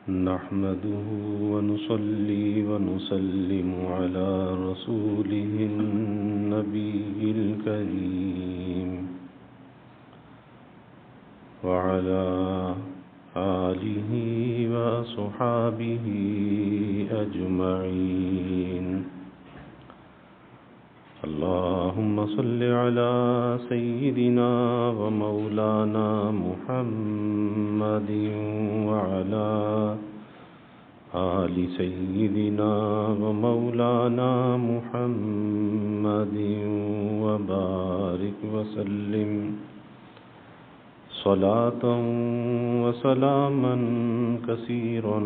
نحمده ونصلي ونسلم على رسوله النبي الكريم وعلى آله وصحابه أجمعين. اللهم صل على سيدنا ومولانا محمد وعلى آل سيدنا ومولانا محمد وبارك وسلم صلاة وسلاما كثيرا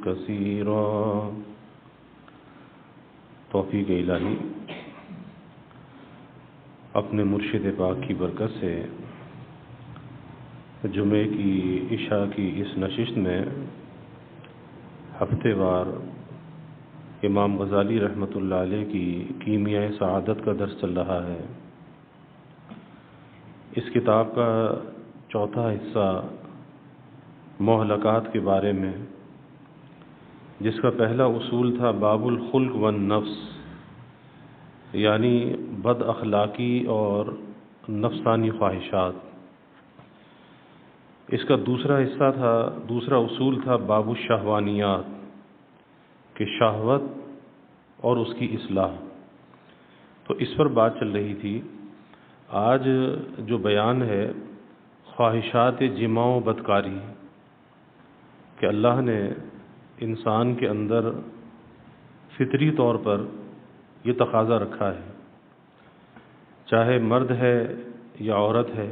كثيرا. توفیق الہی اپنے مرشد پاک کی برکت سے جمعے کی عشاء کی اس نشست میں ہفتے وار امام غزالی رحمۃ اللہ علیہ کی کیمیائے سعادت کا درس چل رہا ہے. اس کتاب کا چوتھا حصہ مہلکات کے بارے میں، جس کا پہلا اصول تھا باب الخلق والنفس، یعنی بد اخلاقی اور نفسانی خواہشات. اس کا دوسرا حصہ تھا، دوسرا اصول تھا باب الشہوانیات، کہ شہوت اور اس کی اصلاح. تو اس پر بات چل رہی تھی. آج جو بیان ہے خواہشات جماع و بدکاری، کہ اللہ نے انسان کے اندر فطری طور پر یہ تقاضا رکھا ہے، چاہے مرد ہے یا عورت ہے.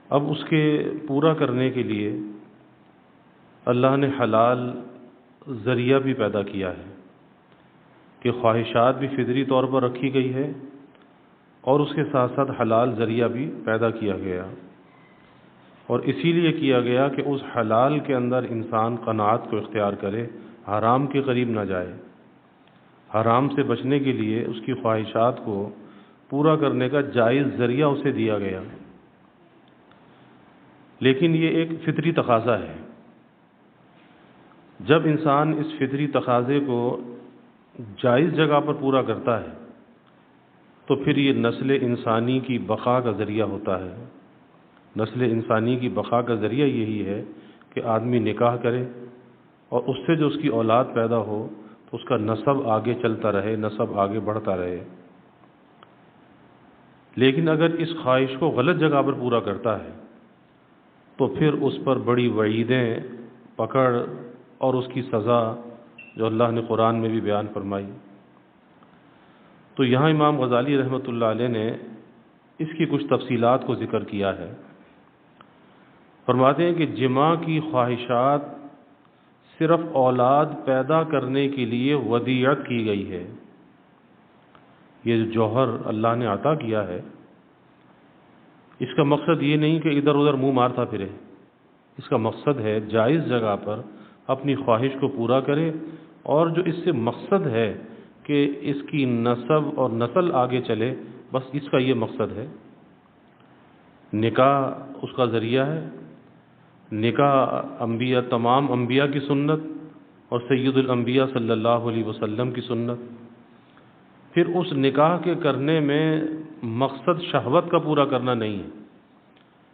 اب اس کے پورا کرنے کے لیے اللہ نے حلال ذریعہ بھی پیدا کیا ہے، کہ خواہشات بھی فطری طور پر رکھی گئی ہے اور اس کے ساتھ ساتھ حلال ذریعہ بھی پیدا کیا گیا. اور اسی لیے کیا گیا کہ اس حلال کے اندر انسان قناعت کو اختیار کرے، حرام کے قریب نہ جائے. حرام سے بچنے کے لیے اس کی خواہشات کو پورا کرنے کا جائز ذریعہ اسے دیا گیا. لیکن یہ ایک فطری تقاضا ہے. جب انسان اس فطری تقاضے کو جائز جگہ پر پورا کرتا ہے تو پھر یہ نسل انسانی کی بقا کا ذریعہ ہوتا ہے. نسل انسانی کی بقا کا ذریعہ یہی ہے کہ آدمی نکاح کرے اور اس سے جو اس کی اولاد پیدا ہو تو اس کا نسب آگے چلتا رہے، نسب آگے بڑھتا رہے. لیکن اگر اس خواہش کو غلط جگہ پر پورا کرتا ہے تو پھر اس پر بڑی وعیدیں، پکڑ اور اس کی سزا جو اللہ نے قرآن میں بھی بیان فرمائی. تو یہاں امام غزالی رحمۃ اللہ علیہ نے اس کی کچھ تفصیلات کو ذکر کیا ہے. فرماتے ہیں کہ جماع کی خواہشات صرف اولاد پیدا کرنے کے لیے ودیعت کی گئی ہے. یہ جو جوہر اللہ نے عطا کیا ہے، اس کا مقصد یہ نہیں کہ ادھر ادھر منہ مارتا پھرے. اس کا مقصد ہے جائز جگہ پر اپنی خواہش کو پورا کرے، اور جو اس سے مقصد ہے کہ اس کی نسب اور نسل آگے چلے، بس اس کا یہ مقصد ہے. نکاح اس کا ذریعہ ہے. نکاح انبیاء، تمام انبیاء کی سنت اور سید الانبیاء صلی اللہ علیہ وسلم کی سنت. پھر اس نکاح کے کرنے میں مقصد شہوت کا پورا کرنا نہیں ہے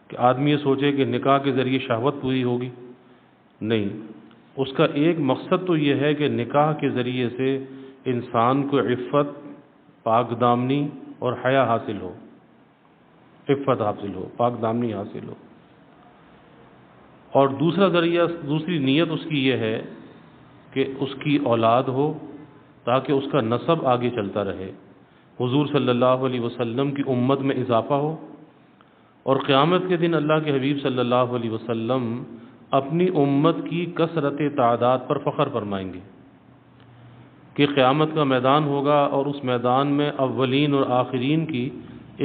کہ آدمی یہ سوچے کہ نکاح کے ذریعے شہوت پوری ہوگی. نہیں، اس کا ایک مقصد تو یہ ہے کہ نکاح کے ذریعے سے انسان کو عفت، پاک دامنی اور حیا حاصل ہو. عفت حاصل ہو، پاک دامنی حاصل ہو. اور دوسرا ذریعہ، دوسری نیت اس کی یہ ہے کہ اس کی اولاد ہو تاکہ اس کا نسب آگے چلتا رہے، حضور صلی اللہ علیہ وسلم کی امت میں اضافہ ہو، اور قیامت کے دن اللہ کے حبیب صلی اللہ علیہ وسلم اپنی امت کی کثرت تعداد پر فخر فرمائیں گے کہ قیامت کا میدان ہوگا اور اس میدان میں اولین اور آخرین کی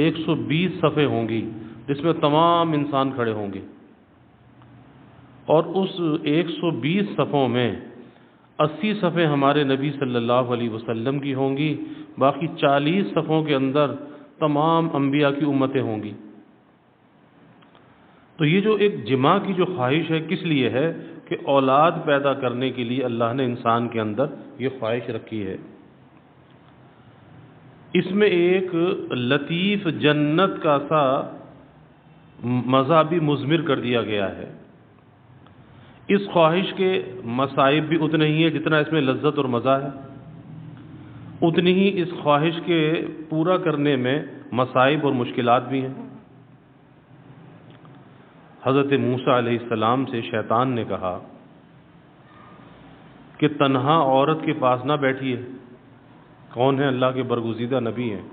120 صفیں ہوں گی جس میں تمام انسان کھڑے ہوں گے. اور اس 120 صفوں میں 80 صفیں ہمارے نبی صلی اللہ علیہ وسلم کی ہوں گی، باقی 40 صفوں کے اندر تمام انبیاء کی امتیں ہوں گی. تو یہ جو ایک جماع کی جو خواہش ہے کس لیے ہے؟ کہ اولاد پیدا کرنے کے لیے اللہ نے انسان کے اندر یہ خواہش رکھی ہے۔ اس میں ایک لطیف جنت کا سا مزہ بھی مضمر کر دیا گیا ہے۔ اس خواہش کے مصائب بھی اتنے ہی ہیں جتنا اس میں لذت اور مزہ ہے، اتنی ہی اس خواہش کے پورا کرنے میں مصائب اور مشکلات بھی ہیں۔ حضرت موسیٰ علیہ السلام سے شیطان نے کہا کہ تنہا عورت کے پاس نہ بیٹھیے۔ کون ہے؟ اللہ کے برگزیدہ نبی ہیں۔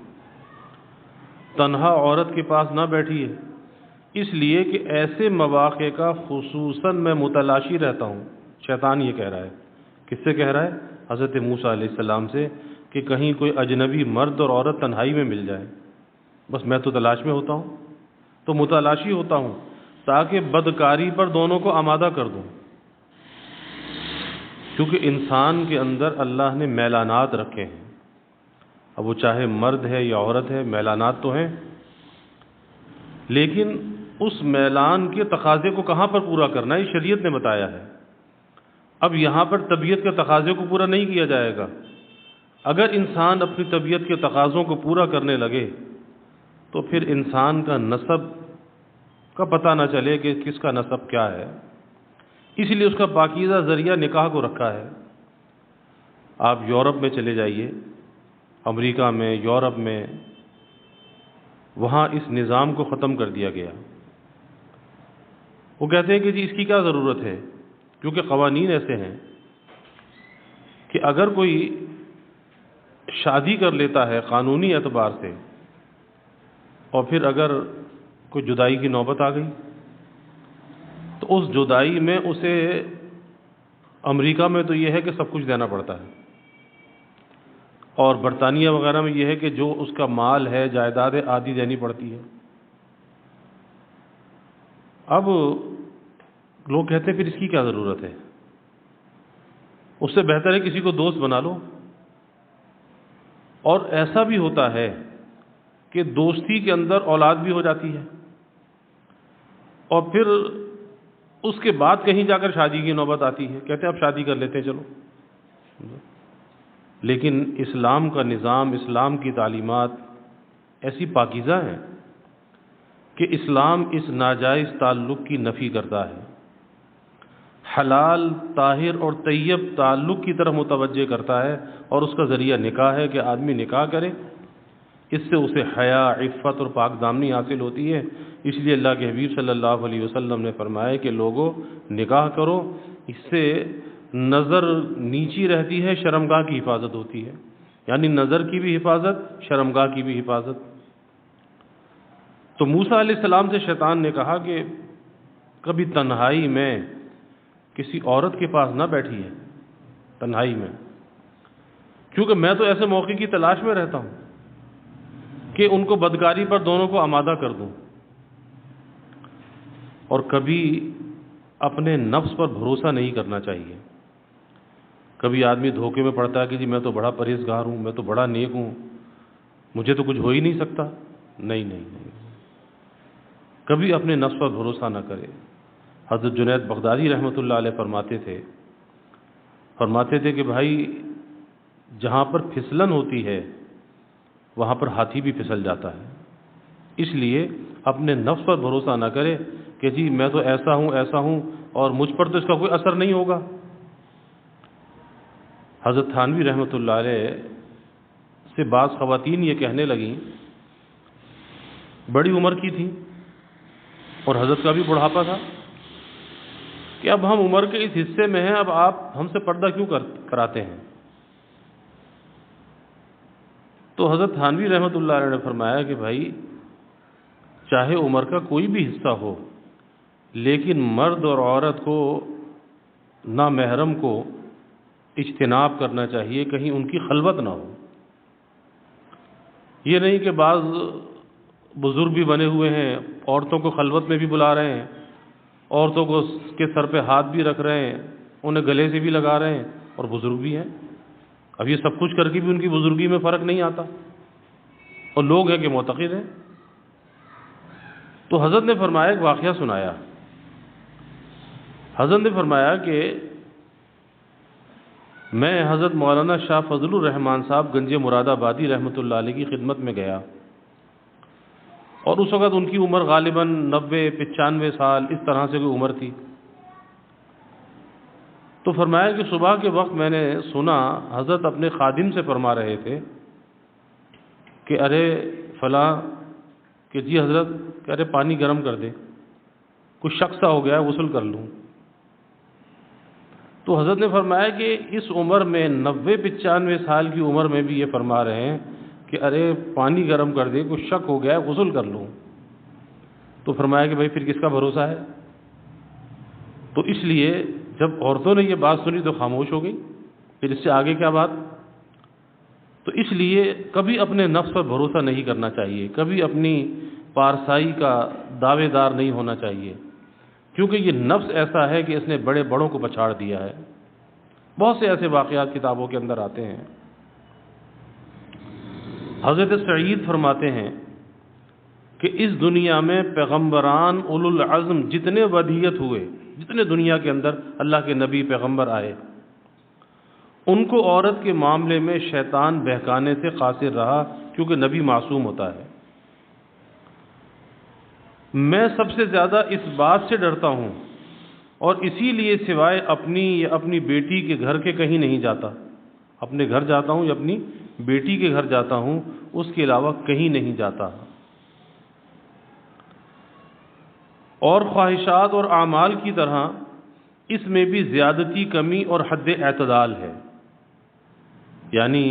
تنہا عورت کے پاس نہ بیٹھیے، اس لیے کہ ایسے مواقع کا خصوصاً میں متلاشی رہتا ہوں۔ شیطان یہ کہہ رہا ہے، کس سے کہہ رہا ہے؟ حضرت موسیٰ علیہ السلام سے، کہ کہیں کوئی اجنبی مرد اور عورت تنہائی میں مل جائے، بس میں تو تلاش میں ہوتا ہوں، تو متلاشی ہوتا ہوں تاکہ بدکاری پر دونوں کو آمادہ کر دوں۔ کیونکہ انسان کے اندر اللہ نے میلانات رکھے ہیں، اب وہ چاہے مرد ہے یا عورت ہے، میلانات تو ہیں، لیکن اس میلان کے تقاضے کو کہاں پر پورا کرنا ہے؟ یہ شریعت نے بتایا ہے۔ اب یہاں پر طبیعت کے تقاضے کو پورا نہیں کیا جائے گا۔ اگر انسان اپنی طبیعت کے تقاضوں کو پورا کرنے لگے تو پھر انسان کا نسب کا پتہ نہ چلے کہ کس کا نسب کیا ہے۔ اس لیے اس کا پاکیزہ ذریعہ نکاح کو رکھا ہے۔ آپ یورپ میں چلے جائیے، امریکہ میں، یورپ میں، وہاں اس نظام کو ختم کر دیا گیا۔ وہ کہتے ہیں کہ جی اس کی کیا ضرورت ہے، کیونکہ قوانین ایسے ہیں کہ اگر کوئی شادی کر لیتا ہے قانونی اعتبار سے اور پھر اگر کوئی جدائی کی نوبت آ گئی تو اس جدائی میں اسے، امریکہ میں تو یہ ہے کہ سب کچھ دینا پڑتا ہے، اور برطانیہ وغیرہ میں یہ ہے کہ جو اس کا مال ہے، جائیداد ہے، آدھی دینی پڑتی ہے۔ اب لوگ کہتے ہیں پھر اس کی کیا ضرورت ہے؟ اس سے بہتر ہے کسی کو دوست بنا لو۔ اور ایسا بھی ہوتا ہے کہ دوستی کے اندر اولاد بھی ہو جاتی ہے، اور پھر اس کے بعد کہیں جا کر شادی کی نوبت آتی ہے، کہتے ہیں اب شادی کر لیتے ہیں چلو۔ لیکن اسلام کا نظام، اسلام کی تعلیمات ایسی پاکیزہ ہیں کہ اسلام اس ناجائز تعلق کی نفی کرتا ہے، حلال، طاہر اور طیب تعلق کی طرف متوجہ کرتا ہے، اور اس کا ذریعہ نکاح ہے کہ آدمی نکاح کرے۔ اس سے اسے حیا، عفت اور پاک دامنی حاصل ہوتی ہے۔ اس لیے اللہ کے حبیب صلی اللہ علیہ وسلم نے فرمایا کہ لوگوں نکاح کرو، اس سے نظر نیچی رہتی ہے، شرمگاہ کی حفاظت ہوتی ہے، یعنی نظر کی بھی حفاظت، شرمگاہ کی بھی حفاظت۔ تو موسیٰ علیہ السلام سے شیطان نے کہا کہ کبھی تنہائی میں کسی عورت کے پاس نہ بیٹھی ہے، تنہائی میں، کیونکہ میں تو ایسے موقع کی تلاش میں رہتا ہوں کہ ان کو بدکاری پر دونوں کو آمادہ کر دوں۔ اور کبھی اپنے نفس پر بھروسہ نہیں کرنا چاہیے۔ کبھی آدمی دھوکے میں پڑتا ہے کہ جی میں تو بڑا پرہیزگار ہوں، میں تو بڑا نیک ہوں، مجھے تو کچھ ہو ہی نہیں سکتا۔ نہیں نہیں نہیں، کبھی اپنے نفس پر بھروسہ نہ کرے۔ حضرت جنید بغدادی رحمۃ اللہ علیہ فرماتے تھے کہ بھائی جہاں پر پھسلن ہوتی ہے وہاں پر ہاتھی بھی پھسل جاتا ہے، اس لیے اپنے نفس پر بھروسہ نہ کرے کہ جی میں تو ایسا ہوں اور مجھ پر تو اس کا کوئی اثر نہیں ہوگا۔ حضرت تھانوی رحمۃ اللہ علیہ سے بعض خواتین یہ کہنے لگیں، بڑی عمر کی تھیں اور حضرت کا بھی بڑھاپا تھا، کہ اب ہم عمر کے اس حصے میں ہیں، اب آپ ہم سے پردہ کیوں کراتے ہیں؟ تو حضرت تھانوی رحمۃ اللہ علیہ نے فرمایا کہ بھائی چاہے عمر کا کوئی بھی حصہ ہو، لیکن مرد اور عورت کو، نامحرم کو اجتناب کرنا چاہیے، کہیں ان کی خلوت نہ ہو۔ یہ نہیں کہ بعض بزرگ بھی بنے ہوئے ہیں، عورتوں کو خلوت میں بھی بلا رہے ہیں، عورتوں کو کے سر پہ ہاتھ بھی رکھ رہے ہیں، انہیں گلے سے بھی لگا رہے ہیں، اور بزرگ بھی ہیں۔ اب یہ سب کچھ کر کے بھی ان کی بزرگی میں فرق نہیں آتا، اور لوگ ہیں کہ معتقد ہیں۔ تو حضرت نے فرمایا، ایک واقعہ سنایا. حضرت نے فرمایا کہ میں حضرت مولانا شاہ فضل الرحمان صاحب گنج مراد آبادی رحمۃ اللہ علیہ کی خدمت میں گیا، اور اس وقت ان کی عمر غالباً 90-95 سال اس طرح سے کوئی عمر تھی. تو فرمایا کہ صبح کے وقت میں نے سنا حضرت اپنے خادم سے فرما رہے تھے کہ ارے فلاں، کہ جی حضرت، کہ ارے پانی گرم کر دے، کچھ شک سا ہو گیا ہے، غسل کر لوں. تو حضرت نے فرمایا کہ اس عمر میں 90-95 سال کی عمر میں بھی یہ فرما رہے ہیں کہ ارے پانی گرم کر دے، کچھ شک ہو گیا ہے، غسل کر لوں. تو فرمایا کہ بھائی پھر کس کا بھروسہ ہے؟ تو اس لیے جب عورتوں نے یہ بات سنی تو خاموش ہو گئی، پھر اس سے آگے کیا بات؟ تو اس لیے کبھی اپنے نفس پر بھروسہ نہیں کرنا چاہیے، کبھی اپنی پارسائی کا دعوے دار نہیں ہونا چاہیے، کیونکہ یہ نفس ایسا ہے کہ اس نے بڑے بڑوں کو پچھاڑ دیا ہے. بہت سے ایسے واقعات کتابوں کے اندر آتے ہیں. حضرت سعید فرماتے ہیں کہ اس دنیا میں پیغمبران اولو العزم جتنے ودیت ہوئے، جتنے دنیا کے اندر اللہ کے نبی پیغمبر آئے، ان کو عورت کے معاملے میں شیطان بہکانے سے قاصر رہا، کیونکہ نبی معصوم ہوتا ہے. میں سب سے زیادہ اس بات سے ڈرتا ہوں، اور اسی لیے سوائے اپنی یا اپنی بیٹی کے گھر کے کہیں نہیں جاتا. اپنے گھر جاتا ہوں یا اپنی بیٹی کے گھر جاتا ہوں، اس کے علاوہ کہیں نہیں جاتا. اور خواہشات اور اعمال کی طرح اس میں بھی زیادتی، کمی اور حد اعتدال ہے. یعنی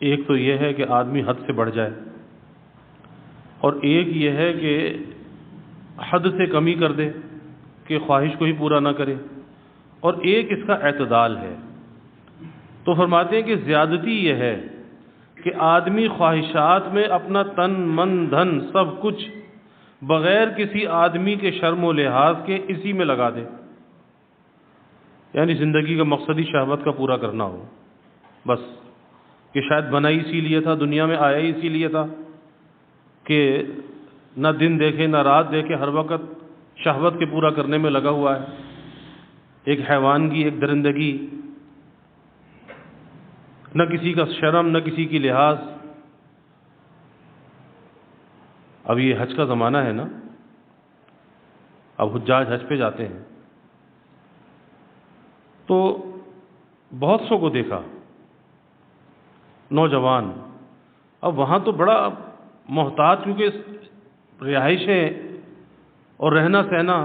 ایک تو یہ ہے کہ آدمی حد سے بڑھ جائے، اور ایک یہ ہے کہ حد سے کمی کر دے کہ خواہش کو ہی پورا نہ کرے، اور ایک اس کا اعتدال ہے. تو فرماتے ہیں کہ زیادتی یہ ہے کہ آدمی خواہشات میں اپنا تن من دھن سب کچھ بغیر کسی آدمی کے شرم و لحاظ کے اسی میں لگا دے. یعنی زندگی کا مقصد ہی شہوت کا پورا کرنا ہو، بس، کہ شاید بنا ہی اسی لیے تھا، دنیا میں آیا ہی اسی لیے تھا کہ نہ دن دیکھے نہ رات دیکھے، ہر وقت شہوت کے پورا کرنے میں لگا ہوا ہے. ایک حیوانگی، ایک درندگی، نہ کسی کا شرم نہ کسی کی لحاظ. اب یہ حج کا زمانہ ہے نا، اب حجاج حج پہ جاتے ہیں، تو بہت سو کو دیکھا نوجوان. اب وہاں تو بڑا محتاط، کیونکہ رہائشیں اور رہنا سہنا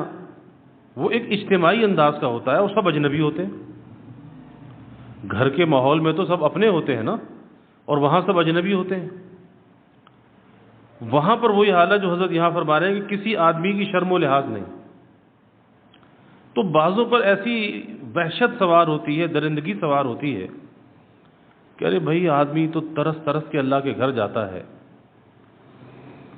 وہ ایک اجتماعی انداز کا ہوتا ہے، اور سب اجنبی ہوتے ہیں. گھر کے ماحول میں تو سب اپنے ہوتے ہیں نا، اور وہاں سب اجنبی ہوتے ہیں. وہاں پر وہی حالت جو حضرت یہاں فرما رہے ہیں کہ کسی آدمی کی شرم و لحاظ نہیں. تو بعضوں پر ایسی وحشت سوار ہوتی ہے، درندگی سوار ہوتی ہے کہ ارے بھائی آدمی تو ترس ترس کے اللہ کے گھر جاتا ہے،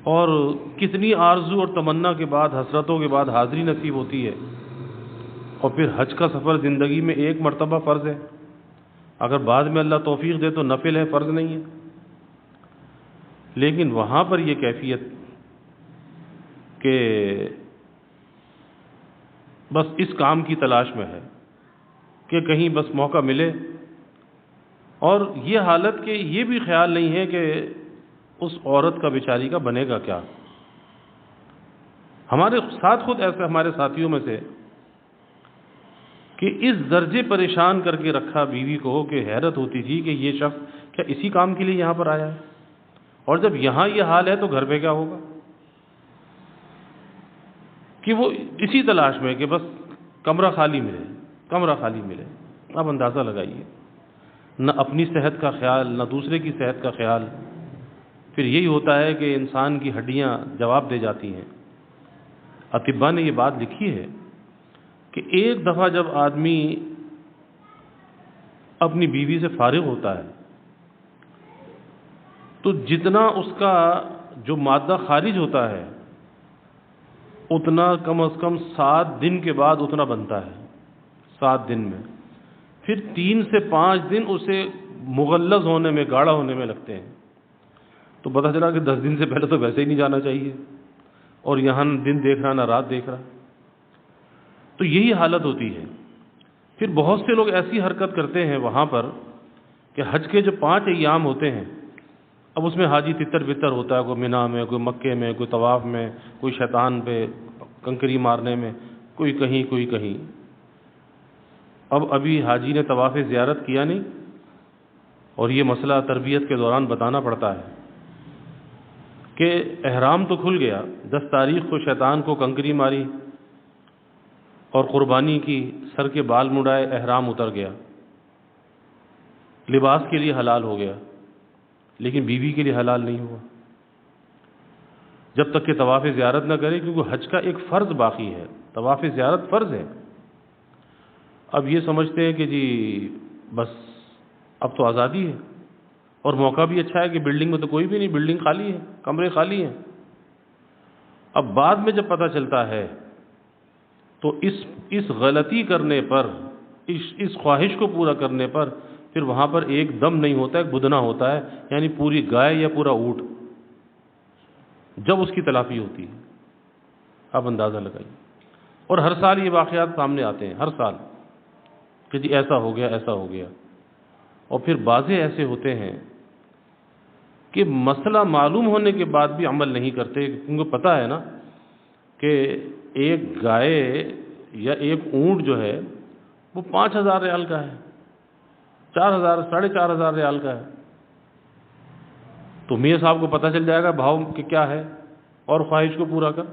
اور کتنی آرزو اور تمنا کے بعد، حسرتوں کے بعد حاضری نصیب ہوتی ہے. اور پھر حج کا سفر زندگی میں ایک مرتبہ فرض ہے، اگر بعد میں اللہ توفیق دے تو نفل ہے، فرض نہیں ہے. لیکن وہاں پر یہ کیفیت کہ بس اس کام کی تلاش میں ہے کہ کہیں بس موقع ملے، اور یہ حالت کہ یہ بھی خیال نہیں ہے کہ اس عورت کا بیچاری کا بنے گا کیا. ہمارے ساتھ خود ایسے ہمارے ساتھیوں میں سے کہ اس درجے پریشان کر کے رکھا بیوی کو کہ حیرت ہوتی تھی کہ یہ شخص کیا اسی کام کے لیے یہاں پر آیا ہے، اور جب یہاں یہ حال ہے تو گھر پہ کیا ہوگا. کہ وہ اسی تلاش میں کہ بس کمرہ خالی ملے، کمرہ خالی ملے. آپ اندازہ لگائیے، نہ اپنی صحت کا خیال نہ دوسرے کی صحت کا خیال. پھر یہی ہوتا ہے کہ انسان کی ہڈیاں جواب دے جاتی ہیں. اطباء نے یہ بات لکھی ہے کہ ایک دفعہ جب آدمی اپنی بیوی سے فارغ ہوتا ہے تو جتنا اس کا جو مادہ خارج ہوتا ہے اتنا کم از کم 7 دن کے بعد اتنا بنتا ہے. 7 دن میں پھر 3 سے 5 دن اسے مغلظ ہونے میں، گاڑھا ہونے میں لگتے ہیں. تو پتہ چلا کہ 10 دن سے پہلے تو ویسے ہی نہیں جانا چاہیے. اور یہاں نہ دن دیکھ رہا نہ رات دیکھ رہا. تو یہی حالت ہوتی ہے. پھر بہت سے لوگ ایسی حرکت کرتے ہیں وہاں پر کہ حج کے جو 5 ایام ہوتے ہیں، اب اس میں حاجی تتر بتر ہوتا ہے، کوئی مینا میں، کوئی مکے میں، کوئی طواف میں، کوئی شیطان پہ کنکری مارنے میں، کوئی کہیں کوئی کہیں. اب ابھی حاجی نے طواف زیارت کیا نہیں، اور یہ مسئلہ تربیت کے دوران بتانا پڑتا ہے کہ احرام تو کھل گیا، 10 تاریخ کو شیطان کو کنکری ماری اور قربانی کی، سر کے بال مڑائے، احرام اتر گیا، لباس کے لیے حلال ہو گیا، لیکن بیوی کے لیے حلال نہیں ہوا جب تک کہ طواف زیارت نہ کرے، کیونکہ حج کا ایک فرض باقی ہے. طواف زیارت فرض ہے. اب یہ سمجھتے ہیں کہ جی بس اب تو آزادی ہے، اور موقع بھی اچھا ہے کہ بلڈنگ میں تو کوئی بھی نہیں، بلڈنگ خالی ہے، کمرے خالی ہیں. اب بعد میں جب پتہ چلتا ہے تو اس غلطی کرنے پر، اس خواہش کو پورا کرنے پر پھر وہاں پر ایک دم نہیں ہوتا ہے، ایک بدنا ہوتا ہے، یعنی پوری گائے یا پورا اونٹ، جب اس کی تلافی ہوتی ہے. آپ اندازہ لگائیے. اور ہر سال یہ واقعات سامنے آتے ہیں، ہر سال، کہ جی ایسا ہو گیا، ایسا ہو گیا. اور پھر بعضے ایسے ہوتے ہیں کہ مسئلہ معلوم ہونے کے بعد بھی عمل نہیں کرتے، کیونکہ پتہ ہے نا کہ ایک گائے یا ایک اونٹ جو ہے وہ 5,000 ریال کا ہے، 4,000 4,500 ریال کا ہے. تو میاں صاحب کو پتہ چل جائے گا بھاؤ کہ کیا ہے، اور خواہش کو پورا کر.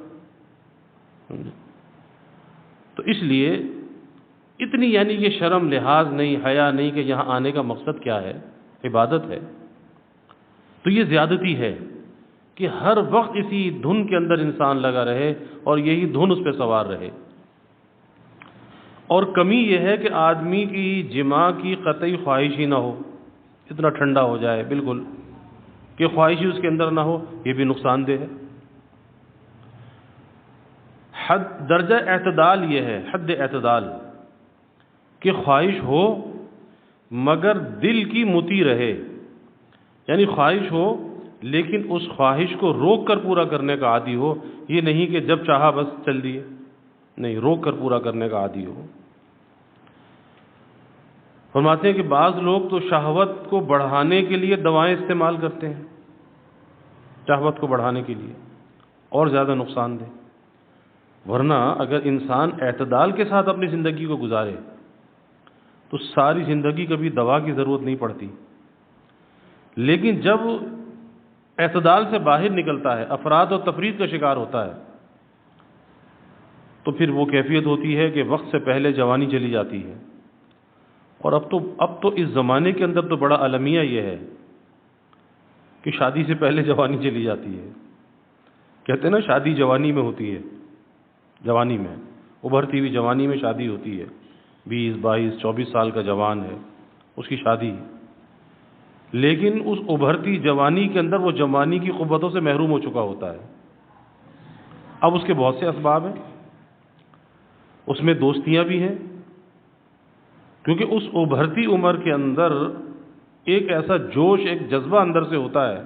تو اس لیے اتنی یعنی کہ شرم لحاظ نہیں، حیا نہیں کہ یہاں آنے کا مقصد کیا ہے، عبادت ہے. تو یہ زیادتی ہے کہ ہر وقت اسی دھن کے اندر انسان لگا رہے اور یہی دھن اس پہ سوار رہے. اور کمی یہ ہے کہ آدمی کی جماع کی قطعی خواہش ہی نہ ہو، اتنا ٹھنڈا ہو جائے بالکل کہ خواہش ہی اس کے اندر نہ ہو، یہ بھی نقصان دہ ہے. حد درجہ اعتدال یہ ہے، حد اعتدال، کہ خواہش ہو مگر دل کی مطیع رہے. یعنی خواہش ہو لیکن اس خواہش کو روک کر پورا کرنے کا عادی ہو، یہ نہیں کہ جب چاہا بس چل دیے، نہیں، روک کر پورا کرنے کا عادی ہو. فرماتے ہیں کہ بعض لوگ تو شہوت کو بڑھانے کے لیے دوائیں استعمال کرتے ہیں، شہوت کو بڑھانے کے لیے، اور زیادہ نقصان دہ. ورنہ اگر انسان اعتدال کے ساتھ اپنی زندگی کو گزارے تو ساری زندگی کبھی دوا کی ضرورت نہیں پڑتی. لیکن جب اعتدال سے باہر نکلتا ہے، افراط اور تفریط کا شکار ہوتا ہے، تو پھر وہ کیفیت ہوتی ہے کہ وقت سے پہلے جوانی چلی جاتی ہے. اور اب تو اس زمانے کے اندر تو بڑا المیہ یہ ہے کہ شادی سے پہلے جوانی چلی جاتی ہے. کہتے ہیں نا شادی جوانی میں ہوتی ہے، جوانی میں، ابھرتی ہوئی جوانی میں شادی ہوتی ہے. 20 22 24 سال کا جوان ہے، اس کی شادی. لیکن اس ابھرتی جوانی کے اندر وہ جوانی کی قوتوں سے محروم ہو چکا ہوتا ہے. اب اس کے بہت سے اسباب ہیں، اس میں دوستیاں بھی ہیں، کیونکہ اس ابھرتی عمر کے اندر ایک ایسا جوش، ایک جذبہ اندر سے ہوتا ہے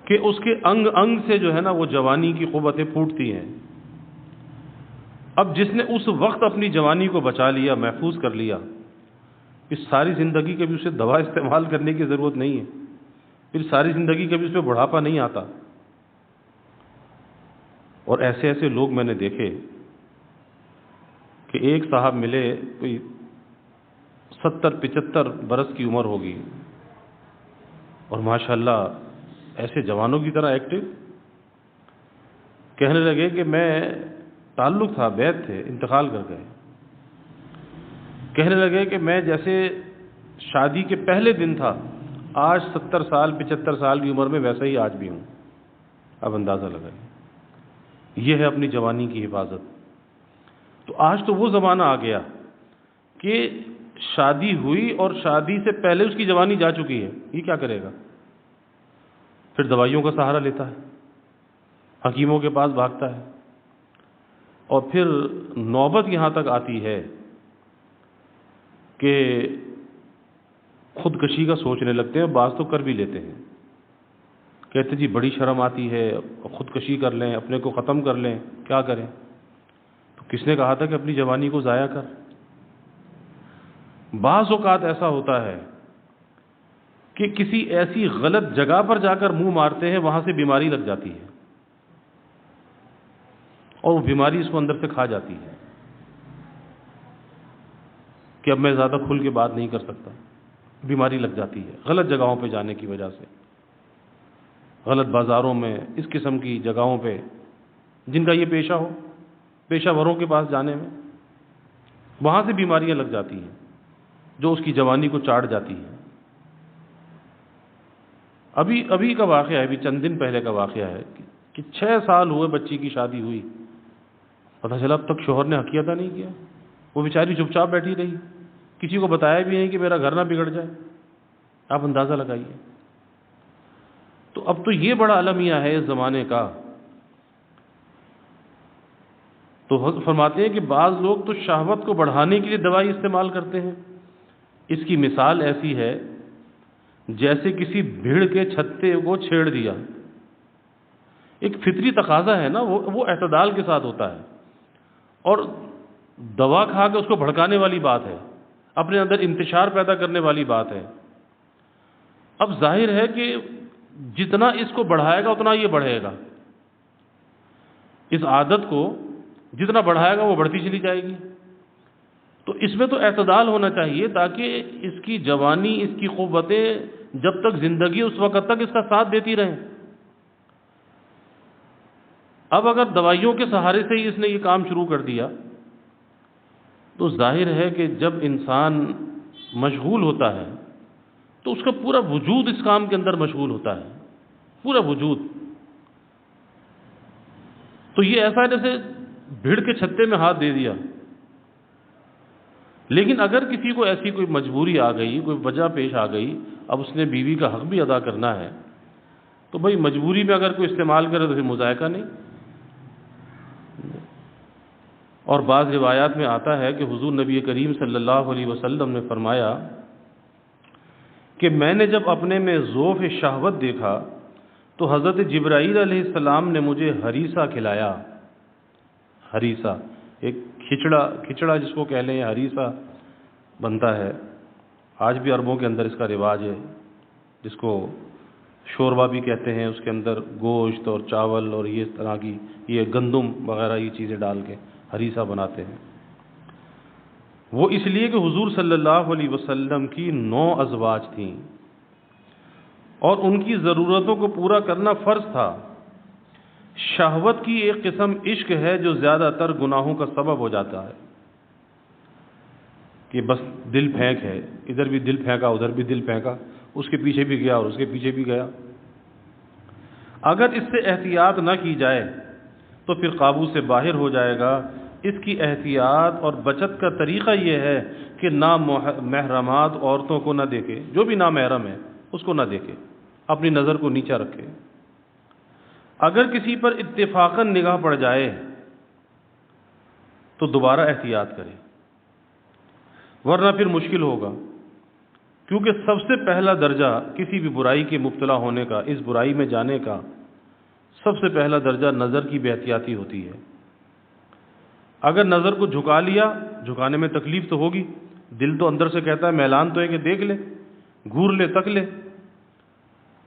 کہ اس کے انگ انگ سے جو ہے نا وہ جوانی کی قوتیں پھوٹتی ہیں. اب جس نے اس وقت اپنی جوانی کو بچا لیا، محفوظ کر لیا، اس ساری زندگی کبھی اسے دوا استعمال کرنے کی ضرورت نہیں ہے، پھر ساری زندگی کبھی اس پہ بڑھاپا نہیں آتا. اور ایسے ایسے لوگ میں نے دیکھے کہ ایک صاحب ملے، کوئی 70 75 برس کی عمر ہوگی، اور ماشاءاللہ ایسے جوانوں کی طرح ایکٹیو. کہنے لگے کہ میں تعلق تھا، بیعت تھے، انتقال کر گئے. کہنے لگے کہ میں جیسے شادی کے پہلے دن تھا، آج 70 سال 75 سال کی عمر میں ویسا ہی آج بھی ہوں. اب اندازہ لگائیں، یہ ہے اپنی جوانی کی حفاظت. تو آج تو وہ زمانہ آ گیا کہ شادی ہوئی اور شادی سے پہلے اس کی جوانی جا چکی ہے، یہ کیا کرے گا؟ پھر دوائیوں کا سہارا لیتا ہے، حکیموں کے پاس بھاگتا ہے، اور پھر نوبت یہاں تک آتی ہے کہ خودکشی کا سوچنے لگتے ہیں. بعض تو کر بھی لیتے ہیں کہتے جی بڑی شرم آتی ہے، خودکشی کر لیں، اپنے کو ختم کر لیں، کیا کریں؟ تو کس نے کہا تھا کہ اپنی جوانی کو ضائع کر؟ بعض اوقات ایسا ہوتا ہے کہ کسی ایسی غلط جگہ پر جا کر منہ مارتے ہیں، وہاں سے بیماری لگ جاتی ہے اور وہ بیماری اس کو اندر سے کھا جاتی ہے کہ اب میں زیادہ کھل کے بات نہیں کر سکتا، بیماری لگ جاتی ہے غلط جگہوں پہ جانے کی وجہ سے، غلط بازاروں میں، اس قسم کی جگہوں پہ جن کا یہ پیشہ ہو، پیشہ وروں کے پاس جانے میں، وہاں سے بیماریاں لگ جاتی ہیں جو اس کی جوانی کو چاٹ جاتی ہیں۔ ابھی کا واقعہ ہے، ابھی چند دن پہلے کا واقعہ ہے کہ 6 سال ہوئے بچی کی شادی ہوئی، پتہ چلا اب تک شوہر نے حقیقت نہیں کیا، وہ بیچاری چپ چاپ بیٹھی رہی، کسی کو بتایا بھی نہیں کہ میرا گھر نہ بگڑ جائے۔ آپ اندازہ لگائیے۔ تو اب تو یہ بڑا المیہ ہے اس زمانے کا۔ تو حضرت فرماتے ہیں کہ بعض لوگ تو شہوت کو بڑھانے کے لیے دوائی استعمال کرتے ہیں۔ اس کی مثال ایسی ہے جیسے کسی بھیڑ کے چھتے کو چھیڑ دیا۔ ایک فطری تقاضا ہے نا، وہ اعتدال کے ساتھ ہوتا ہے، اور دوا کھا کے اس کو بھڑکانے والی بات ہے، اپنے اندر انتشار پیدا کرنے والی بات ہے۔ اب ظاہر ہے کہ جتنا اس کو بڑھائے گا اتنا یہ بڑھے گا، اس عادت کو جتنا بڑھائے گا وہ بڑھتی چلی جائے گی۔ تو اس میں تو اعتدال ہونا چاہیے تاکہ اس کی جوانی، اس کی قوتیں جب تک زندگی اس وقت تک اس کا ساتھ دیتی رہیں۔ اب اگر دوائیوں کے سہارے سے ہی اس نے یہ کام شروع کر دیا تو ظاہر ہے کہ جب انسان مشغول ہوتا ہے تو اس کا پورا وجود اس کام کے اندر مشغول ہوتا ہے، پورا وجود۔ تو یہ ایسا ہے جیسے بھیڑ کے چھتے میں ہاتھ دے دیا۔ لیکن اگر کسی کو ایسی کوئی مجبوری آ گئی، کوئی وجہ پیش آ گئی، اب اس نے بیوی کا حق بھی ادا کرنا ہے، تو بھائی مجبوری میں اگر کوئی استعمال کرے تو پھر مذائقہ نہیں۔ اور بعض روایات میں آتا ہے کہ حضور نبی کریم صلی اللہ علیہ وسلم نے فرمایا کہ میں نے جب اپنے میں ذوف شہوت دیکھا تو حضرت جبرائیل علیہ السلام نے مجھے ہریسہ کھلایا۔ ہریسہ ایک کھچڑا جس کو کہہ لیں، ہریسہ بنتا ہے، آج بھی عربوں کے اندر اس کا رواج ہے، جس کو شوربہ بھی کہتے ہیں، اس کے اندر گوشت اور چاول اور یہ طرح کی یہ گندم وغیرہ یہ چیزیں ڈال کے ہریسہ بناتے ہیں۔ وہ اس لیے کہ حضور صلی اللہ علیہ وسلم کی 9 ازواج تھیں اور ان کی ضرورتوں کو پورا کرنا فرض تھا۔ شہوت کی ایک قسم عشق ہے جو زیادہ تر گناہوں کا سبب ہو جاتا ہے، کہ بس دل پھینک ہے، ادھر بھی دل پھینکا ادھر بھی دل پھینکا، اس کے پیچھے بھی گیا اور اس کے پیچھے بھی گیا۔ اگر اس سے احتیاط نہ کی جائے تو پھر قابو سے باہر ہو جائے گا۔ اس کی احتیاط اور بچت کا طریقہ یہ ہے کہ نامحرمات عورتوں کو نہ دیکھے، جو بھی نامحرم ہے اس کو نہ دیکھے، اپنی نظر کو نیچا رکھے۔ اگر کسی پر اتفاقاً نگاہ پڑ جائے تو دوبارہ احتیاط کرے، ورنہ پھر مشکل ہوگا، کیونکہ سب سے پہلا درجہ کسی بھی برائی کے مبتلا ہونے کا، اس برائی میں جانے کا سب سے پہلا درجہ نظر کی بے احتیاطی ہوتی ہے۔ اگر نظر کو جھکا لیا، جھکانے میں تکلیف تو ہوگی، دل تو اندر سے کہتا ہے، میلان تو ہے کہ دیکھ لے، گور لے، تک لے۔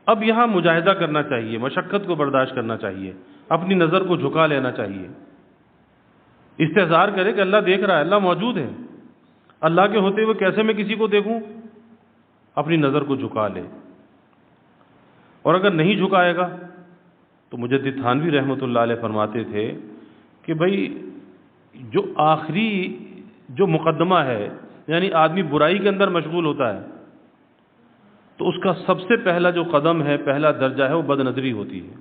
اب یہاں مجاہدہ کرنا چاہیے، مشقت کو برداشت کرنا چاہیے، اپنی نظر کو جھکا لینا چاہیے، استحضار کرے کہ اللہ دیکھ رہا ہے، اللہ موجود ہے، اللہ کے ہوتے ہوئے کیسے میں کسی کو دیکھوں، اپنی نظر کو جھکا لے۔ اور اگر نہیں جھکائے گا تو مجدد تھانوی رحمۃ اللہ علیہ فرماتے تھے کہ بھائی جو آخری جو مقدمہ ہے، یعنی آدمی برائی کے اندر مشغول ہوتا ہے تو اس کا سب سے پہلا جو قدم ہے، پہلا درجہ ہے، وہ بد نظری ہوتی ہے۔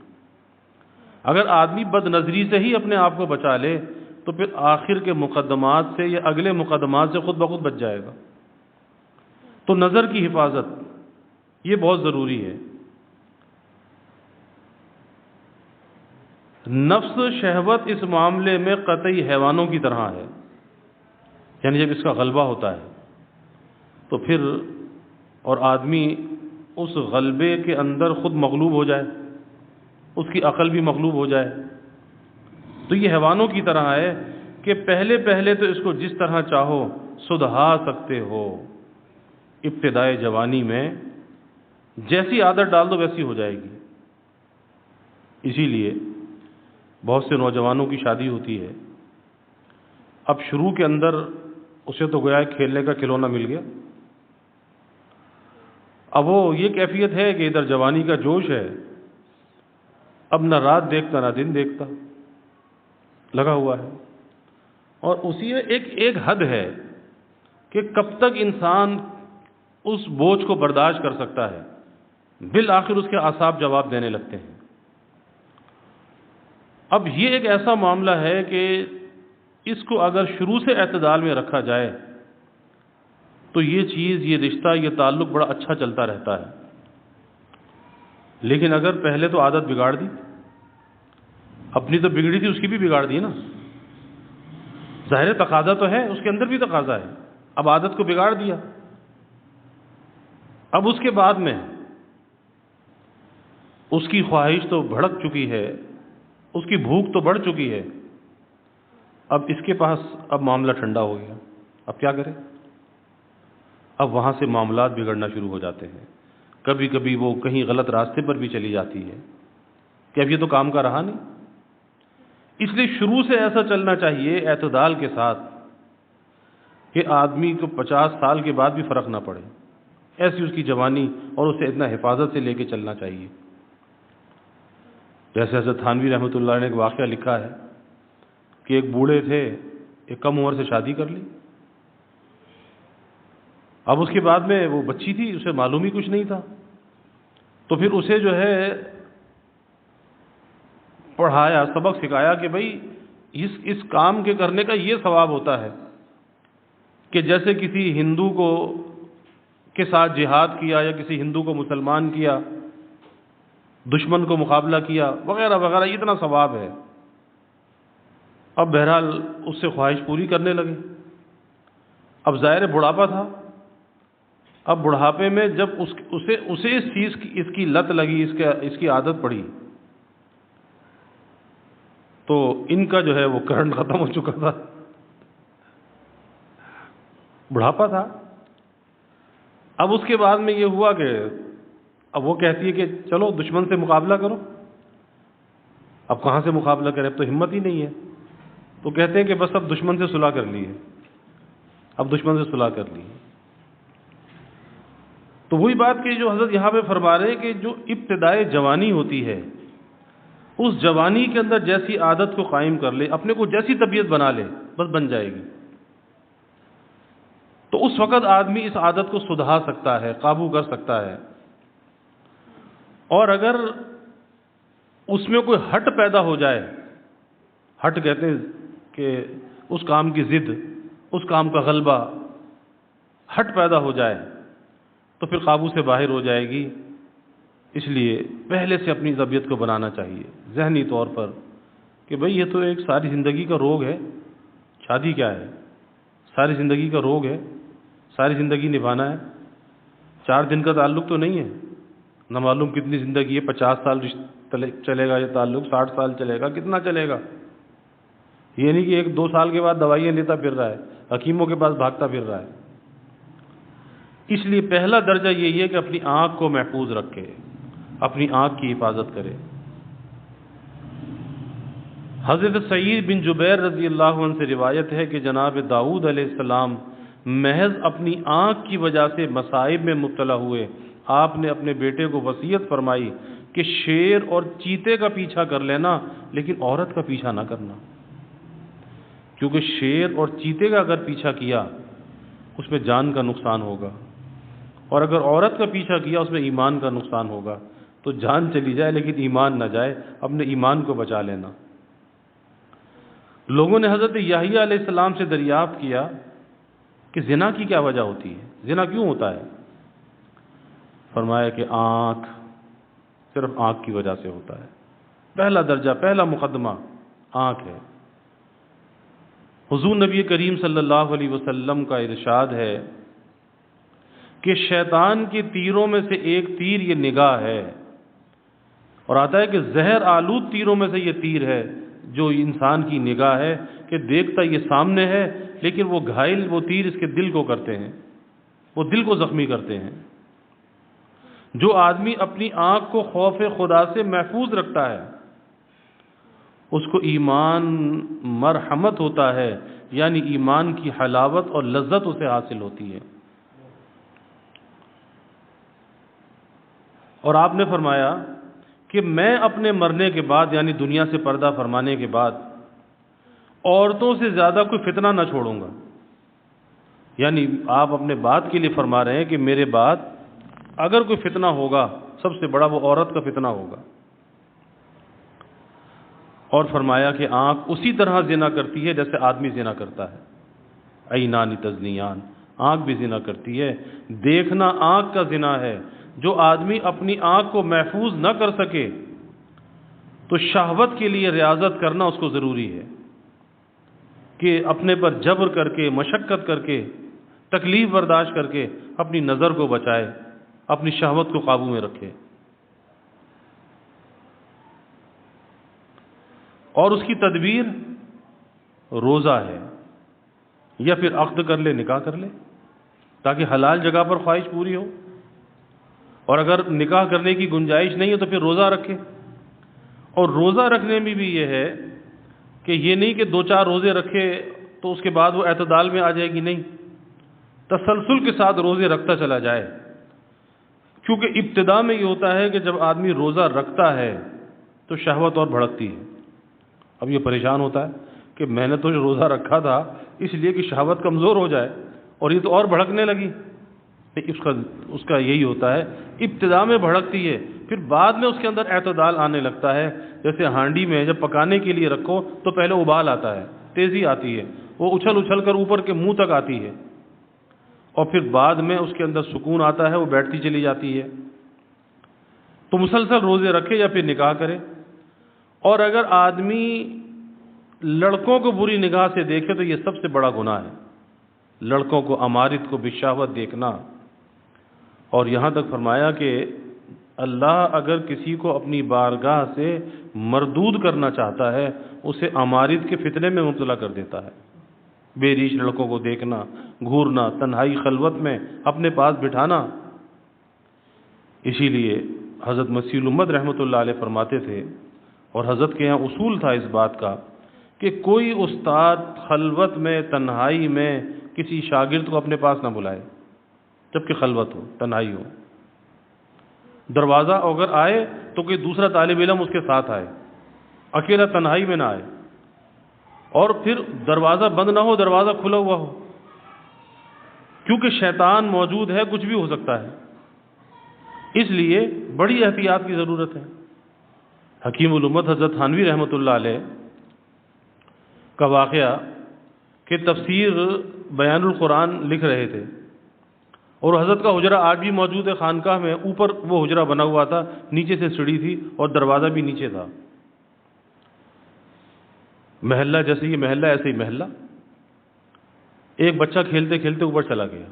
اگر آدمی بد نظری سے ہی اپنے آپ کو بچا لے تو پھر آخر کے مقدمات سے یا اگلے مقدمات سے خود بخود بچ جائے گا۔ تو نظر کی حفاظت یہ بہت ضروری ہے۔ نفس شہوت اس معاملے میں قطعی حیوانوں کی طرح ہے، یعنی جب اس کا غلبہ ہوتا ہے تو پھر اور آدمی اس غلبے کے اندر خود مغلوب ہو جائے اس کی عقل بھی مغلوب ہو جائے. تو یہ حیوانوں کی طرح ہے کہ پہلے پہلے تو اس کو جس طرح چاہو سدھا سکتے ہو، ابتدائے جوانی میں جیسی عادت ڈال دو ویسی ہو جائے گی. اسی لیے بہت سے نوجوانوں کی شادی ہوتی ہے، اب شروع کے اندر اسے تو گویا کھیلنے کا کھلونا مل گیا، اب وہ یہ کیفیت ہے کہ ادھر جوانی کا جوش ہے، اب نہ رات دیکھتا نہ دن دیکھتا، لگا ہوا ہے. اور اسی میں ایک حد ہے کہ کب تک انسان اس بوجھ کو برداشت کر سکتا ہے، بالآخر اس کے اعصاب جواب دینے لگتے ہیں. اب یہ ایک ایسا معاملہ ہے کہ اس کو اگر شروع سے اعتدال میں رکھا جائے تو یہ چیز، یہ رشتہ، یہ تعلق بڑا اچھا چلتا رہتا ہے. لیکن اگر پہلے تو عادت بگاڑ دی، اپنی تو بگڑی تھی اس کی بھی بگاڑ دی نا، ظاہر تقاضا تو ہے، اس کے اندر بھی تقاضا ہے، اب عادت کو بگاڑ دیا، اب اس کے بعد میں اس کی خواہش تو بھڑک چکی ہے، اس کی بھوک تو بڑھ چکی ہے، اب اس کے پاس اب معاملہ ٹھنڈا ہو گیا، اب کیا کرے؟ اب وہاں سے معاملات بگڑنا شروع ہو جاتے ہیں. کبھی کبھی وہ کہیں غلط راستے پر بھی چلی جاتی ہے کہ اب یہ تو کام کا رہا نہیں. اس لیے شروع سے ایسا چلنا چاہیے اعتدال کے ساتھ کہ آدمی کو 50 سال کے بعد بھی فرق نہ پڑے، ایسی اس کی جوانی، اور اسے اتنا حفاظت سے لے کے چلنا چاہیے. جیسے حضرت تھانوی رحمۃ اللہ علیہ نے ایک واقعہ لکھا ہے کہ ایک بوڑھے تھے، ایک کم عمر سے شادی کر لی، اب اس کے بعد میں وہ بچی تھی، اسے معلوم ہی کچھ نہیں تھا، تو پھر اسے جو ہے پڑھایا، سبق سکھایا کہ بھائی اس کام کے کرنے کا یہ ثواب ہوتا ہے کہ جیسے کسی ہندو کو کے ساتھ جہاد کیا، یا کسی ہندو کو مسلمان کیا، دشمن کو مقابلہ کیا، وغیرہ وغیرہ، اتنا ثواب ہے. اب بہرحال اس سے خواہش پوری کرنے لگے. اب ظاہر بڑھاپا تھا، اب بڑھاپے میں جب اسے اس چیز کی، اس کی لت لگی، اس کی عادت پڑی، تو ان کا جو ہے وہ کرنٹ ختم ہو چکا تھا، بڑھاپا تھا. اب اس کے بعد میں یہ ہوا کہ اب وہ کہتی ہے کہ چلو دشمن سے مقابلہ کرو. اب کہاں سے مقابلہ کرے، اب تو ہمت ہی نہیں ہے. تو کہتے ہیں کہ بس اب دشمن سے صلح کر لی ہے، اب دشمن سے صلح کر لی ہے. تو وہی بات کہ جو حضرت یہاں پہ فرما رہے ہیں کہ جو ابتدائے جوانی ہوتی ہے، اس جوانی کے اندر جیسی عادت کو قائم کر لے، اپنے کو جیسی طبیعت بنا لے، بس بن جائے گی. تو اس وقت آدمی اس عادت کو سدھا سکتا ہے، قابو کر سکتا ہے. اور اگر اس میں کوئی ہٹ پیدا ہو جائے، ہٹ کہتے ہیں کہ اس کام کی ضد، اس کام کا غلبہ، ہٹ پیدا ہو جائے تو پھر قابو سے باہر ہو جائے گی. اس لیے پہلے سے اپنی طبیعت کو بنانا چاہیے ذہنی طور پر کہ بھئی یہ تو ایک ساری زندگی کا روگ ہے. شادی کیا ہے؟ ساری زندگی کا روگ ہے، ساری زندگی نبھانا ہے. 4 دن کا تعلق تو نہیں ہے، نہ معلوم کتنی زندگی ہے، 50 سال چلے گا یہ تعلق، 60 سال چلے گا، کتنا چلے گا. یہ نہیں کہ 1-2 سال کے بعد دوائیاں لیتا پھر رہا ہے، حکیموں کے پاس بھاگتا پھر رہا ہے. اس لیے پہلا درجہ یہی ہے کہ اپنی آنکھ کو محفوظ رکھے، اپنی آنکھ کی حفاظت کرے. حضرت سعید بن جبیر رضی اللہ عنہ سے روایت ہے کہ جناب داؤد علیہ السلام محض اپنی آنکھ کی وجہ سے مصائب میں مبتلا ہوئے. آپ نے اپنے بیٹے کو وصیت فرمائی کہ شیر اور چیتے کا پیچھا کر لینا، لیکن عورت کا پیچھا نہ کرنا، کیونکہ شیر اور چیتے کا اگر پیچھا کیا اس میں جان کا نقصان ہوگا، اور اگر عورت کا پیچھا کیا اس میں ایمان کا نقصان ہوگا. تو جان چلی جائے لیکن ایمان نہ جائے، اپنے ایمان کو بچا لینا. لوگوں نے حضرت یحییٰ علیہ السلام سے دریافت کیا کہ زنا کی کیا وجہ ہوتی ہے، زنا کیوں ہوتا ہے؟ فرمایا کہ آنکھ، صرف آنکھ کی وجہ سے ہوتا ہے. پہلا درجہ، پہلا مقدمہ آنکھ ہے. حضور نبی کریم صلی اللہ علیہ وسلم کا ارشاد ہے کہ شیطان کے تیروں میں سے ایک تیر یہ نگاہ ہے. اور آتا ہے کہ زہر آلود تیروں میں سے یہ تیر ہے جو انسان کی نگاہ ہے کہ دیکھتا یہ سامنے ہے، لیکن وہ گھائل وہ تیر اس کے دل کو کرتے ہیں، وہ دل کو زخمی کرتے ہیں۔ جو آدمی اپنی آنکھ کو خوف خدا سے محفوظ رکھتا ہے اس کو ایمان مرحمت ہوتا ہے، یعنی ایمان کی حلاوت اور لذت اسے حاصل ہوتی ہے۔ اور آپ نے فرمایا کہ میں اپنے مرنے کے بعد، یعنی دنیا سے پردہ فرمانے کے بعد، عورتوں سے زیادہ کوئی فتنہ نہ چھوڑوں گا۔ یعنی آپ اپنے بعد کے لیے فرما رہے ہیں کہ میرے بعد اگر کوئی فتنہ ہوگا سب سے بڑا وہ عورت کا فتنہ ہوگا۔ اور فرمایا کہ آنکھ اسی طرح زنا کرتی ہے جیسے آدمی زنا کرتا ہے، عینان تزنیان، آنکھ بھی زنا کرتی ہے۔ دیکھنا آنکھ کا زنا ہے۔ جو آدمی اپنی آنکھ کو محفوظ نہ کر سکے تو شہوت کے لیے ریاضت کرنا اس کو ضروری ہے کہ اپنے پر جبر کر کے، مشقت کر کے، تکلیف برداشت کر کے اپنی نظر کو بچائے، اپنی شہوت کو قابو میں رکھے۔ اور اس کی تدبیر روزہ ہے، یا پھر عقد کر لے، نکاح کر لے، تاکہ حلال جگہ پر خواہش پوری ہو۔ اور اگر نکاح کرنے کی گنجائش نہیں ہے تو پھر روزہ رکھے۔ اور روزہ رکھنے میں بھی یہ ہے کہ یہ نہیں کہ 2-4 روزے رکھے تو اس کے بعد وہ اعتدال میں آ جائے گی، نہیں، تسلسل کے ساتھ روزے رکھتا چلا جائے۔ کیونکہ ابتدا میں یہ ہوتا ہے کہ جب آدمی روزہ رکھتا ہے تو شہوت اور بھڑکتی ہے۔ اب یہ پریشان ہوتا ہے کہ میں نے تو روزہ رکھا تھا اس لیے کہ شہوت کمزور ہو جائے، اور یہ تو اور بھڑکنے لگی۔ اس کا یہی ہوتا ہے، ابتدا میں بھڑکتی ہے، پھر بعد میں اس کے اندر اعتدال آنے لگتا ہے۔ جیسے ہانڈی میں جب پکانے کے لیے رکھو تو پہلے ابال آتا ہے، تیزی آتی ہے، وہ اچھل اچھل کر اوپر کے منہ تک آتی ہے، اور پھر بعد میں اس کے اندر سکون آتا ہے، وہ بیٹھتی چلی جاتی ہے۔ تو مسلسل روزے رکھے یا پھر نکاح کرے۔ اور اگر آدمی لڑکوں کو بری نگاہ سے دیکھے تو یہ سب سے بڑا گناہ ہے، لڑکوں کو، امارت کو بشہوت دیکھنا۔ اور یہاں تک فرمایا کہ اللہ اگر کسی کو اپنی بارگاہ سے مردود کرنا چاہتا ہے اسے امارت کے فتنے میں مبتلا کر دیتا ہے۔ بے ریش لڑکوں کو دیکھنا، گھورنا، تنہائی خلوت میں اپنے پاس بٹھانا۔ اسی لیے حضرت مسیح الامت رحمۃ اللہ علیہ فرماتے تھے، اور حضرت کے یہاں اصول تھا اس بات کا، کہ کوئی استاد خلوت میں، تنہائی میں کسی شاگرد کو اپنے پاس نہ بلائے جبکہ خلوت ہو، تنہائی ہو۔ دروازہ اگر آئے تو کوئی دوسرا طالب علم اس کے ساتھ آئے، اکیلا تنہائی میں نہ آئے۔ اور پھر دروازہ بند نہ ہو، دروازہ کھلا ہوا ہو، کیونکہ شیطان موجود ہے، کچھ بھی ہو سکتا ہے۔ اس لیے بڑی احتیاط کی ضرورت ہے۔ حکیم الامت حضرت تھانوی رحمۃ اللہ علیہ کا واقعہ کہ تفسیر بیان القرآن لکھ رہے تھے، اور حضرت کا حجرہ آج بھی موجود ہے خانقاہ میں، اوپر وہ حجرہ بنا ہوا تھا، نیچے سے سیڑھی تھی اور دروازہ بھی نیچے تھا۔ محلہ جیسے یہ محلہ ایسے ہی محلہ۔ ایک بچہ کھیلتے کھیلتے اوپر چلا گیا،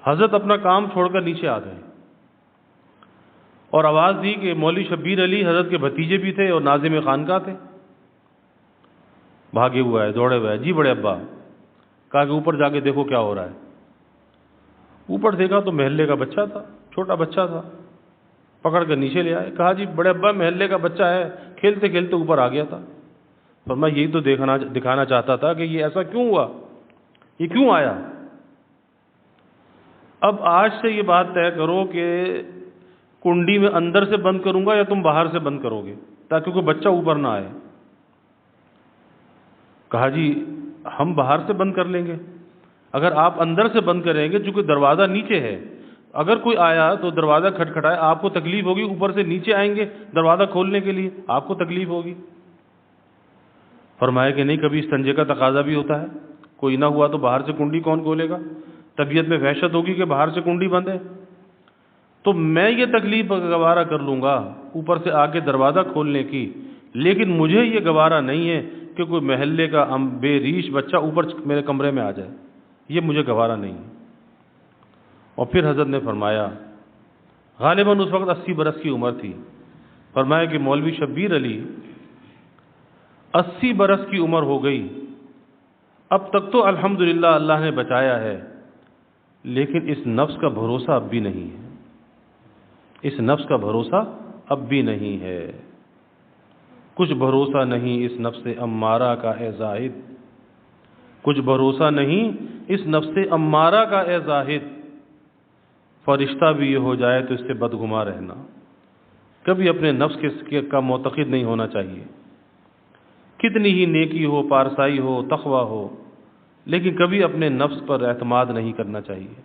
حضرت اپنا کام چھوڑ کر نیچے آ گئے اور آواز دی کہ مولوی شبیر علی حضرت کے بھتیجے بھی تھے اور ناظم خانقاہ تھے۔ بھاگے ہوا ہے، دوڑے ہوئے، جی بڑے ابا، کہا کہ اوپر جا کے دیکھو کیا ہو رہا ہے۔ اوپر دیکھا تو محلے کا بچہ تھا، چھوٹا بچہ تھا، پکڑ کر نیچے لے آئے، کہا جی بڑے ابا محلے کا بچہ ہے، کھیلتے کھیلتے اوپر آ گیا تھا۔ فرمایا یہی تو دکھانا چاہتا تھا کہ یہ ایسا کیوں ہوا، یہ کیوں آیا۔ اب آج سے یہ بات طے کرو کہ کنڈی میں اندر سے بند کروں گا یا تم باہر سے بند کرو گے تاکہ کوئی بچہ اوپر نہ آئے۔ کہا جی ہم باہر سے بند کر لیں گے، اگر آپ اندر سے بند کریں گے چونکہ دروازہ نیچے ہے، اگر کوئی آیا تو دروازہ کھٹکھٹائے، آپ کو تکلیف ہوگی، اوپر سے نیچے آئیں گے دروازہ کھولنے کے لیے، آپ کو تکلیف ہوگی۔ فرمایا کہ نہیں، کبھی استنجے کا تقاضا بھی ہوتا ہے، کوئی نہ ہوا تو باہر سے کنڈی کون کھولے گا، طبیعت میں وحشت ہوگی کہ باہر سے کنڈی بند ہے، تو میں یہ تکلیف گوارا کر لوں گا اوپر سے آ کے دروازہ کھولنے کی، لیکن مجھے یہ گوارا نہیں ہے کہ کوئی محلے کا بے ریش بچہ اوپر میرے کمرے میں آ جائے، یہ مجھے گوارا نہیں ہے۔ اور پھر حضرت نے فرمایا، غالباً اس وقت 80 برس کی عمر تھی، فرمایا کہ مولوی شبیر علی 80 برس کی عمر ہو گئی، اب تک تو الحمدللہ اللہ نے بچایا ہے، لیکن اس نفس کا بھروسہ اب بھی نہیں ہے، اس نفس کا بھروسہ اب بھی نہیں ہے، کچھ بھروسہ نہیں اس نفس امارہ کا اے زاہد، کچھ بھروسہ نہیں اس نفس امارہ کا اے زاہد، فرشتہ بھی یہ ہو جائے تو اس سے بدگما رہنا۔ کبھی اپنے نفس کا معتقد نہیں ہونا چاہیے، کتنی ہی نیکی ہو، پارسائی ہو، تقوی ہو، لیکن کبھی اپنے نفس پر اعتماد نہیں کرنا چاہیے۔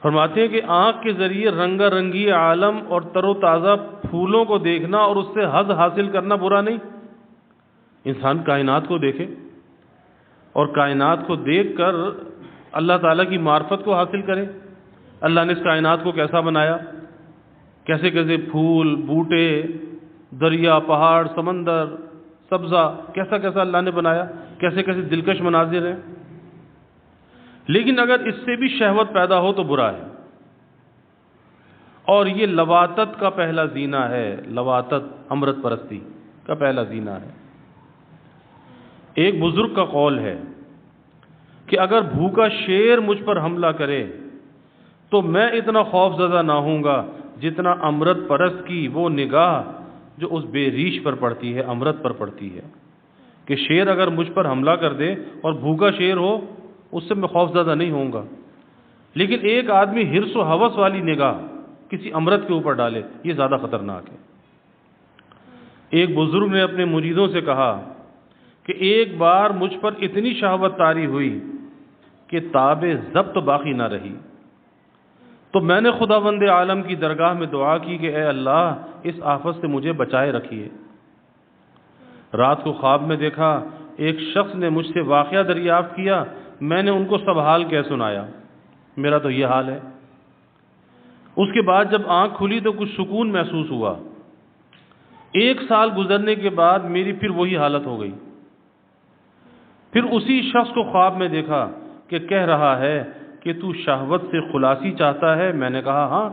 فرماتے ہیں کہ آنکھ کے ذریعے رنگا رنگی عالم اور تر و تازہ پھولوں کو دیکھنا اور اس سے حظ حاصل کرنا برا نہیں۔ انسان کائنات کو دیکھے اور کائنات کو دیکھ کر اللہ تعالیٰ کی معرفت کو حاصل کرے۔ اللہ نے اس کائنات کو کیسا بنایا، کیسے کیسے پھول، بوٹے، دریا، پہاڑ، سمندر، سبزہ، کیسا کیسا اللہ نے بنایا، کیسے کیسے دلکش مناظر ہیں۔ لیکن اگر اس سے بھی شہوت پیدا ہو تو برا ہے، اور یہ لواطت کا پہلا زینہ ہے، لواطت امرت پرستی کا پہلا زینہ ہے۔ ایک بزرگ کا قول ہے کہ اگر بھوکا شیر مجھ پر حملہ کرے تو میں اتنا خوف زدہ نہ ہوں گا جتنا امرت پرست کی وہ نگاہ جو اس بے ریش پر پڑتی ہے، امرت پر پڑتی ہے، کہ شیر اگر مجھ پر حملہ کر دے اور بھوکا شیر ہو اس سے میں خوف زدہ نہیں ہوں گا، لیکن ایک آدمی حرص و ہوس والی نگاہ کسی امرت کے اوپر ڈالے، یہ زیادہ خطرناک ہے۔ ایک بزرگ نے اپنے مریدوں سے کہا کہ ایک بار مجھ پر اتنی شہوت طاری ہوئی کہ تاب ضبط باقی نہ رہی، تو میں نے خداوند عالم کی درگاہ میں دعا کی کہ اے اللہ اس آفت سے مجھے بچائے رکھیے۔ رات کو خواب میں دیکھا ایک شخص نے مجھ سے واقعہ دریافت کیا، میں نے ان کو سب حال کہہ سنایا، میرا تو یہ حال ہے۔ اس کے بعد جب آنکھ کھلی تو کچھ سکون محسوس ہوا۔ 1 سال گزرنے کے بعد میری پھر وہی حالت ہو گئی۔ پھر اسی شخص کو خواب میں دیکھا کہ کہہ رہا ہے کہ تو شہوت سے خلاصی چاہتا ہے؟ میں نے کہا ہاں۔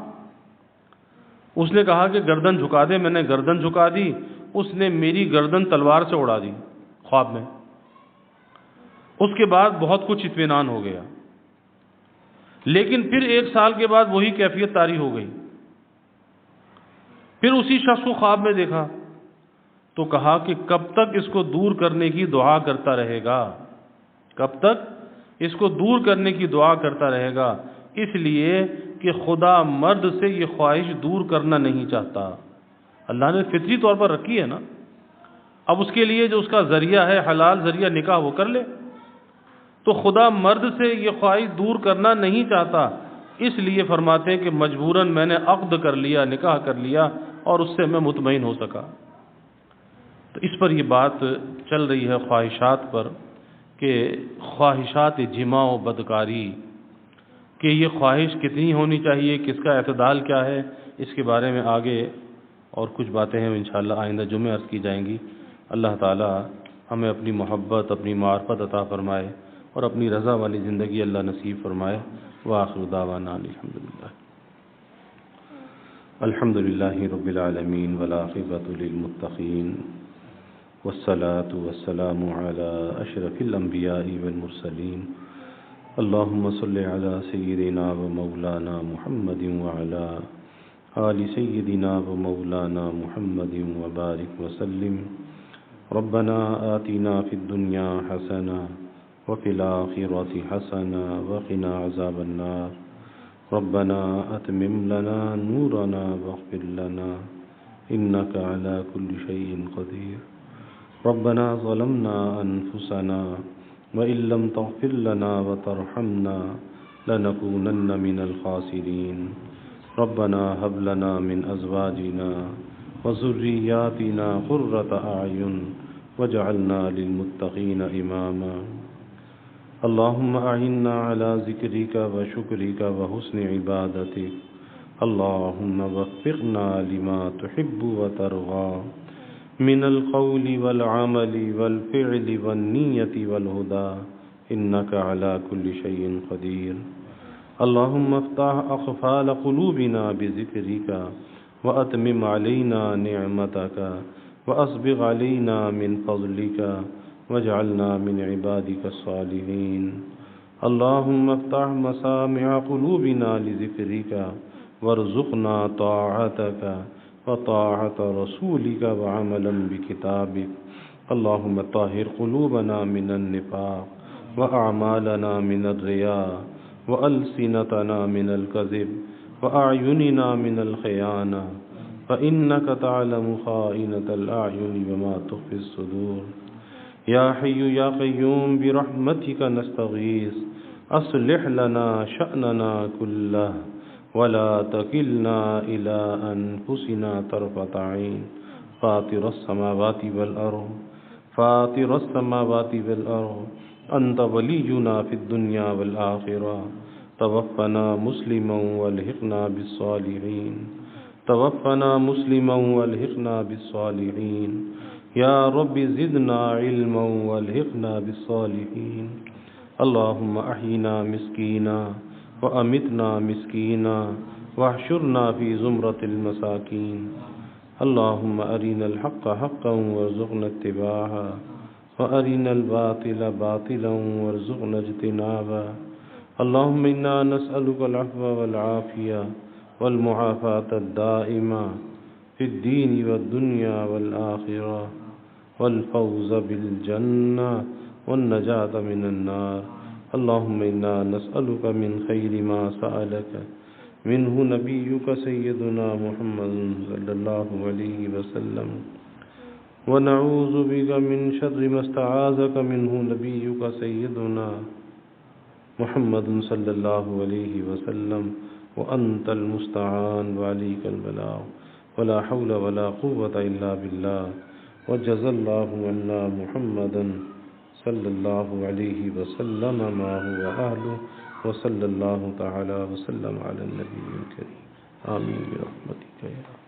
اس نے کہا کہ گردن جھکا دے، میں نے گردن جھکا دی، اس نے میری گردن تلوار سے اڑا دی خواب میں۔ اس کے بعد بہت کچھ اطمینان ہو گیا، لیکن پھر 1 سال کے بعد وہی کیفیت طاری ہو گئی۔ پھر اسی شخص کو خواب میں دیکھا تو کہا کہ کب تک اس کو دور کرنے کی دعا کرتا رہے گا، کب تک اس کو دور کرنے کی دعا کرتا رہے گا؟ اس لیے کہ خدا مرد سے یہ خواہش دور کرنا نہیں چاہتا۔ اللہ نے فطری طور پر رکھی ہے نا، اب اس کے لیے جو اس کا ذریعہ ہے حلال ذریعہ نکاح وہ کر لے، تو خدا مرد سے یہ خواہش دور کرنا نہیں چاہتا، اس لیے فرماتے ہیں کہ مجبوراً میں نے عقد کر لیا، نکاح کر لیا، اور اس سے میں مطمئن ہو سکا۔ تو اس پر یہ بات چل رہی ہے خواہشات پر، کہ خواہشات جماع و بدکاری، کہ یہ خواہش کتنی ہونی چاہیے، کس کا اعتدال کیا ہے، اس کے بارے میں آگے اور کچھ باتیں ہیں انشاءاللہ آئندہ جمعے عرض کی جائیں گی۔ اللہ تعالی ہمیں اپنی محبت، اپنی معرفت عطا فرمائے اور اپنی رضا والی زندگی اللہ نصیب فرمائے۔ وآخر دعوانا الحمد للہ رب العالمین والعاقبۃ للمتقین والصلاة والسلام على اشرف الانبیاء والمرسلین اللہم صل علی سیدنا و مولانا محمد وعلی آل سیدنا و مولانا محمد وبارک وسلم۔ ربنا آتنا فی الدنیا حسنہ وفی الآخرۃ حسنہ وقنا عذاب النار۔ ربنا اتمم لنا نورنا واغفر لنا انک علی کل شیء قدیر۔ ربنا ظلمنا انفسنا وإن لم تغفر لنا وترحمنا لنكونن من الخاسرين۔ ربنا هب لنا من أزواجنا وذرياتنا قرة أعين واجعلنا للمتقين إماما۔ اللهم أعنا على ذكرك وشكرك وحسن عبادتك۔ اللهم وفقنا لما تحب وترضى من القول والعمل والفعل والنية والهدى إنك على كل شيء قدير۔ اللهم افتح أقفال قلوبنا بذكرك وأتمم علينا نعمتك وأسبغ علينا من فضلك واجعلنا من عبادك الصالحين. اللهم افتح مسامع قلوبنا لذكرك وارزقنا طاعتك وطاعة رسولك وعملا بكتابك. اللهم طهر قلوبنا من النفاق وأعمالنا من الرياء وألسنتنا من الكذب وأعيننا من الخيانة فإنك تعلم خائنة الأعين وما تخفي الصدور. يا حي يا قيوم برحمتك نستغيث أصلح لنا شأننا كله ولا تكلنا إلى أنفسنا طرفة عين. فاطر السماوات والأرض أنت ولينا في الدنيا والآخرة توفنا مسلما والحقنا بالصالحين. يا رب زدنا علما والحقنا بالصالحين. اللهم أحينا مسكينا وأمتنا مسكينا واحشرنا في زمرة المساكين. اللهم أرنا الحق حقا وارزقنا اتباعه وأرنا الباطل باطلا وارزقنا اجتنابه. اللهم إنا نسألك العفو والعافية والمعافاة الدائمة في الدين والدنيا والآخرة والفوز بالجنة والنجاة من النار. اللهم إنا نسألك من خير ما سألك منه نبيك سيدنا محمد صلى الله عليه وسلم ونعوذ بك من شر ما استعاذك منه نبيك سيدنا محمد صلى الله عليه وسلم وأنت المستعان وعليك البلاغ ولا حول ولا قوة إلا بالله. وجزى الله عنا محمدا صلى الله عليه وسلم ما هو أهله وصلى الله تعالى وسلم على النبي الكريم. آمين برحمتك يا